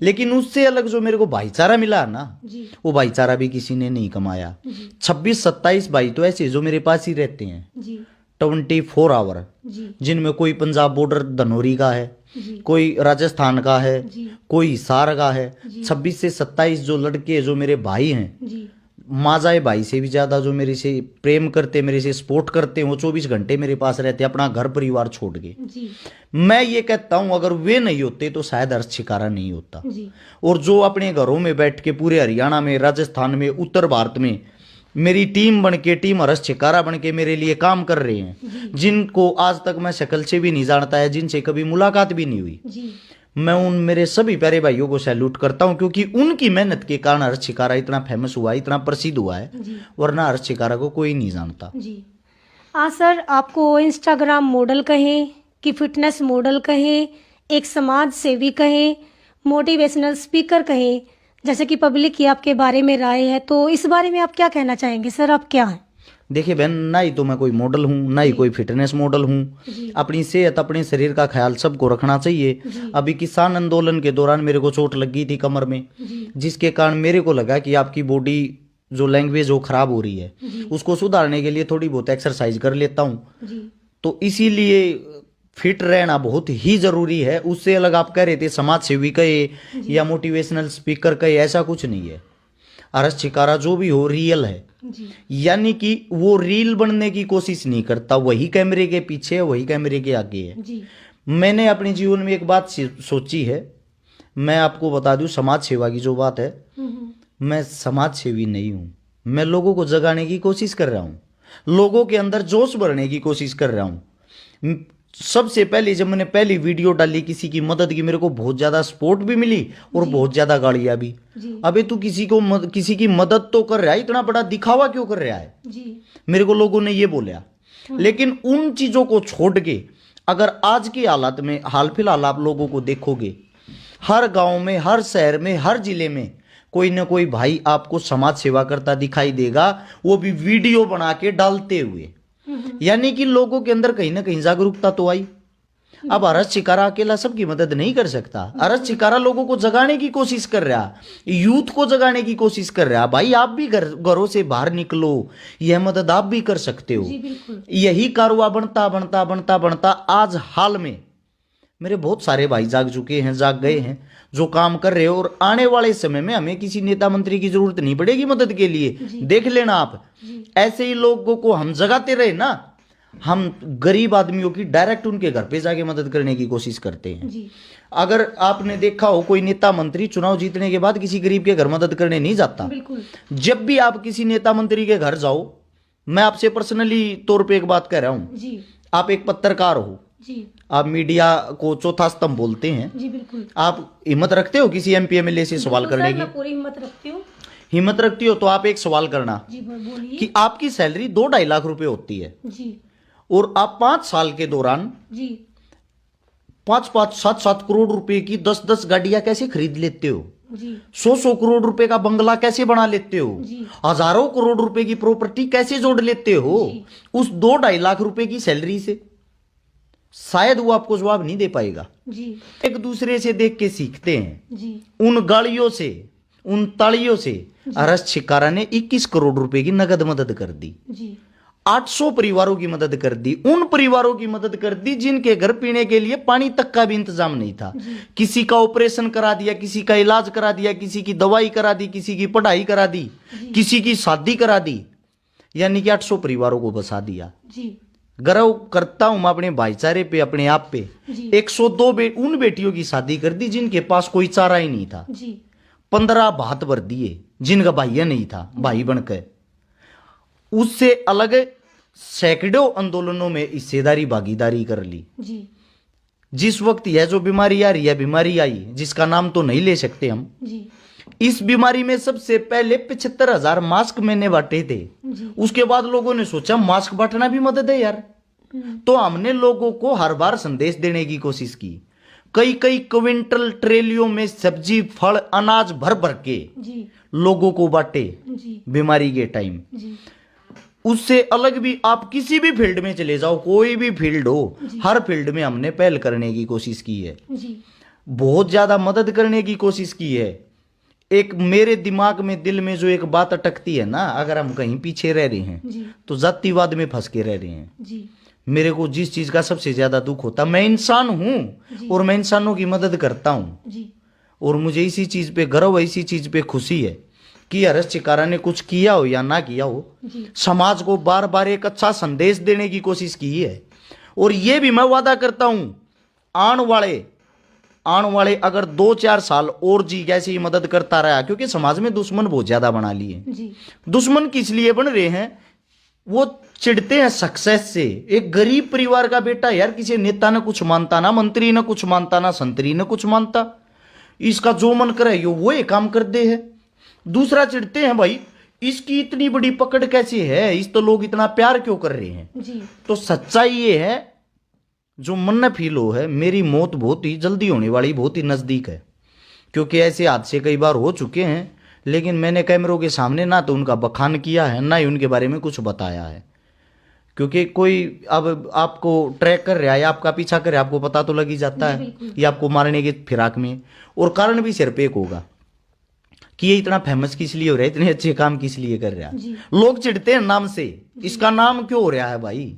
लेकिन उससे अलग जो मेरे को भाईचारा मिला ना, जी वो भाईचारा भी किसी ने नहीं कमाया। जी 26-27 भाई तो ऐसे जो मेरे पास ही रहते हैं जी 24 आवर, जी जिनमें कोई पंजाब बॉर्डर धनौरी का है, जी कोई राजस्थान का है, जी कोई हिसार का है। जी 26 से 27 जो लड़के जो मेरे भाई हैं, जी माजाए भाई से भी ज्यादा जो मेरे से प्रेम करते, मेरे से सपोर्ट करते हैं, वो 24 घंटे मेरे पास रहते हैं अपना घर परिवार छोड़ के। जी मैं ये कहता हूं अगर वे नहीं होते तो शायद हर्ष शिकारा नहीं होता। जी और जो अपने घरों में बैठ के पूरे हरियाणा में, राजस्थान में, उत्तर भारत में मेरी टीम बन के, टीम हर्ष शिकारा बन के मेरे लिए काम कर रहे हैं, जिनको आज तक मैं शक्ल से भी नहीं जानता है, जिनसे कभी मुलाकात भी नहीं हुई, जी मैं उन मेरे सभी प्यारे भाइयों को सैल्यूट करता हूं, क्योंकि उनकी मेहनत के कारण हर्ष शिकारा इतना फेमस हुआ, इतना प्रसिद्ध हुआ है। जी वरना हर्ष शिकारा को कोई नहीं जानता। जी सर, आपको इंस्टाग्राम मॉडल कहें कि फिटनेस मॉडल कहें, एक समाज सेवी कहें, मोटिवेशनल स्पीकर कहें, जैसे कि पब्लिक की आपके बारे में राय है, तो इस बारे में आप क्या कहना चाहेंगे सर? आप क्या हैं? देखिए बहन, ना ही तो मैं कोई मॉडल हूँ, ना ही कोई फिटनेस मॉडल हूँ। जी अपनी सेहत, अपने शरीर का ख्याल सबको रखना चाहिए। जी अभी किसान आंदोलन के दौरान मेरे को चोट लगी थी कमर में, जी जिसके कारण मेरे को लगा कि आपकी बॉडी जो लैंग्वेज वो खराब हो रही है, जी उसको सुधारने के लिए थोड़ी बहुत एक्सरसाइज कर लेता हूँ। जी तो इसीलिए फिट रहना बहुत ही जरूरी है। उससे अलग आप कह रहे थे समाज सेवी कहे या मोटिवेशनल स्पीकर कहे, ऐसा कुछ नहीं है। हर्ष शिकारा जो भी हो रियल है, जी यानी कि वो रील बनने की कोशिश नहीं करता, वही कैमरे के पीछे है, वही कैमरे के आगे है। जी मैंने अपने जीवन में एक बात सोची है, मैं आपको बता दूं, समाज सेवा की जो बात है, मैं समाज सेवी नहीं हूं। मैं लोगों को जगाने की कोशिश कर रहा हूं, लोगों के अंदर जोश भरने की कोशिश कर रहा हूं। सबसे पहले जब मैंने पहली वीडियो डाली किसी की मदद की, मेरे को बहुत ज्यादा सपोर्ट भी मिली और बहुत ज्यादा गालियां भी। जी अबे तू किसी की मदद तो कर रहा है, इतना बड़ा दिखावा क्यों कर रहा है? जी मेरे को लोगों ने ये बोला। लेकिन उन चीजों को छोड़ के अगर आज की हालत में, हाल फिलहाल आप लोगों को देखोगे, हर गांव में, हर शहर में, हर जिले में कोई ना कोई भाई आपको समाज सेवा करता दिखाई देगा, वो भी वीडियो बना के डालते हुए। यानी कि लोगों के अंदर कहीं ना कहीं जागरूकता तो आई। अब हर्ष शिकारा अकेला सबकी मदद नहीं कर सकता। हर्ष शिकारा लोगों को जगाने की कोशिश कर रहा, यूथ को जगाने की कोशिश कर रहा। भाई आप भी घरों से बाहर निकलो, यह मदद आप भी कर सकते हो। जी बिल्कुल। यही कारवा बनता बनता बनता बनता आज हाल में मेरे बहुत सारे भाई जाग चुके हैं, जाग गए हैं, जो काम कर रहे हो। और आने वाले समय में हमें किसी नेता मंत्री की जरूरत नहीं पड़ेगी मदद के लिए। देख लेना आप, ऐसे ही लोगों को हम जगाते रहे ना, हम गरीब आदमियों की डायरेक्ट उनके घर पे जाके मदद करने की कोशिश करते हैं। जी अगर आपने देखा हो, कोई नेता मंत्री चुनाव जीतने के बाद किसी गरीब के घर मदद करने नहीं जाता। बिल्कुल। जब भी आप किसी नेता मंत्री के घर जाओ, मैं आपसे पर्सनली तौर पे एक बात कह रहा हूं, जी आप एक पत्रकार हो, जी आप मीडिया को चौथा स्तंभ बोलते हैं, जी बिल्कुल। आप हिम्मत रखते हो किसी एमपी एमएलए से सवाल बिल्कुल करने सर, की? मैं पूरी हिम्मत रखती हूँ। हिम्मत रखती हो तो आप एक सवाल करना जी बोलिए। कि आपकी सैलरी 2-2.5 लाख रुपए होती है जी और आप 5 साल के दौरान जी 5-5, 7-7 करोड़ रुपए की 10-10 गाड़ियां कैसे खरीद लेते हो? जी 100-100 करोड़ रुपए का बंगला कैसे बना लेते हो? जी। हजारों करोड़ रुपए की प्रॉपर्टी कैसे जोड़ लेते हो जी। उस 2-2.5 लाख रुपए की सैलरी से? शायद वो आपको जवाब नहीं दे पाएगा। जी एक दूसरे से देख के सीखते हैं। जी उन गाड़ियों से, उन तालियों से हर्ष शिकारा ने 21 करोड़ रुपए की नगद मदद कर दी, जी 800 परिवारों की मदद कर दी, उन परिवारों की मदद कर दी जिनके घर पीने के लिए पानी तक का भी इंतजाम नहीं था। किसी का ऑपरेशन करा दिया, किसी का इलाज करा दिया, किसी की दवाई करा दी, किसी की पढ़ाई करा दी, किसी की शादी करा दी, यानी कि 800 परिवारों को बसा दिया। जी गर्व करता हूं मैं अपने भाईचारे पे, अपने आप पे। जी 102 उन बेटियों की शादी कर दी जिनके पास कोई चारा ही नहीं था। जी 15 भात भर दिए जिनका भाई नहीं था, भाई बनकर। उससे अलग सैकड़ों आंदोलनों में हिस्सेदारी, भागीदारी कर ली। जी जिस वक्त यह जो बीमारी आ रही है, बीमारी आई जिसका नाम तो नहीं ले सकते हम, जी इस बीमारी में सबसे पहले 75,000 मास्क मैंने बांटे थे। जी उसके बाद लोगों ने सोचा मास्क बांटना भी मदद है यार, तो हमने लोगों को हर बार संदेश देने की कोशिश की। कई कई क्विंटल ट्रेलियों में सब्जी, फल, अनाज भर भर के जी लोगों को बांटे जी बीमारी के टाइम। जी उससे अलग भी आप किसी भी फील्ड में चले जाओ, कोई भी फील्ड हो, हर फील्ड में हमने पहल करने की कोशिश की है। जी बहुत ज्यादा मदद करने की कोशिश की है। एक मेरे दिमाग में दिल में जो एक बात अटकती है ना, अगर हम कहीं पीछे रह रहे हैं जी तो जातिवाद में फंस के रह रहे हैं। जी मेरे को जिस चीज का सबसे ज्यादा दुख होता, मैं इंसान हूं और मैं इंसानों की मदद करता हूं, जी और मुझे इसी चीज पे गर्व है, इसी चीज पे खुशी है कि हरीश चिकारा ने कुछ किया हो या ना किया हो, जी समाज को बार बार एक अच्छा संदेश देने की कोशिश की है। और ये भी मैं वादा करता हूं, आने वाले अगर 2-4 साल और जी कैसे ही मदद करता रहा, क्योंकि समाज में दुश्मन बहुत ज्यादा बना लिए। जी दुश्मन किस लिए बन रहे हैं? वो चिढ़ते हैं सक्सेस से। एक गरीब परिवार का बेटा यार किसी नेता ने कुछ मानता, ना मंत्री ने कुछ मानता, ना संतरी ने कुछ मानता, इसका जो मन करे यो वो ये काम कर दे है। दूसरा चिढ़ते हैं भाई इसकी इतनी बड़ी पकड़ कैसे है, इस तो लोग इतना प्यार क्यों कर रहे हैं। जी तो सच्चाई ये है, जो मन में फील हो है, मेरी मौत बहुत ही जल्दी होने वाली, बहुत ही नजदीक है। क्योंकि ऐसे हादसे कई बार हो चुके हैं, लेकिन मैंने कैमरों के सामने ना तो उनका बखान किया है, ना ही उनके बारे में कुछ बताया है। क्योंकि कोई अब आपको ट्रैक कर रहा है, आपका पीछा कर रहा है, आपको पता तो लग ही जाता जी, है बिल्कुल। ये आपको मारने के फिराक में। और कारण भी सिर पे एक होगा कि ये इतना फेमस किस लिए हो रहा है, इतने अच्छे काम किस लिए कर रहा है। जी लोग चिढ़ते हैं नाम से, इसका नाम क्यों हो रहा है भाई?